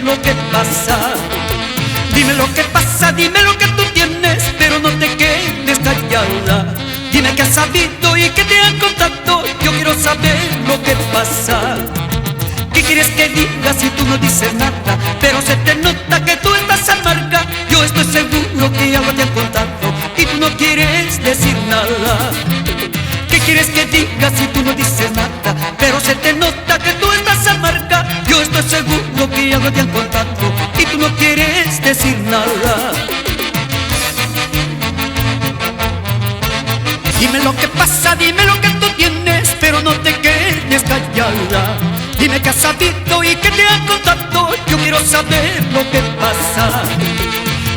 lo que pasa. Dime lo que pasa, dime lo que tú tienes, pero no te quedes callada. Dime qué has sabido y qué te han contado, yo quiero saber lo que pasa. ¿Qué quieres que diga si tú no dices nada? Pero se te nota que tú estás amarga. Yo estoy seguro que algo te han contado y tú no quieres decir nada. ¿Qué quieres que diga si tú no dices nada? Pero se te nota que tú estás amarga. Yo estoy seguro que algo te han contado y tú no quieres decir nada. Dime lo que pasa, dime lo que tú tienes, pero no te quedes callada. Dime qué has sabido y qué te han contado, yo quiero saber lo que pasa.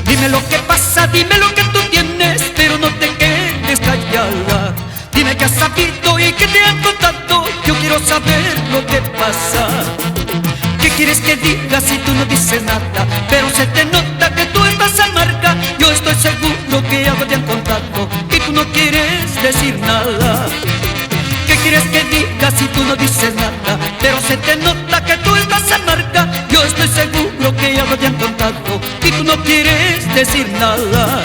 Dime lo que pasa, dime lo que tú tienes, pero no te quedes callada. Dime qué has sabido y qué te han contado, yo quiero saber lo que pasa. ¿Qué quieres que diga si tú no dices nada? Pero se te nota que tú estás amarga. Yo estoy seguro que algo te han contado y tú no quieres decir nada. ¿Qué quieres que diga si tú no dices nada? Pero se te nota que tú estás amarga. Yo estoy seguro que algo te han contado y tú no quieres decir nada.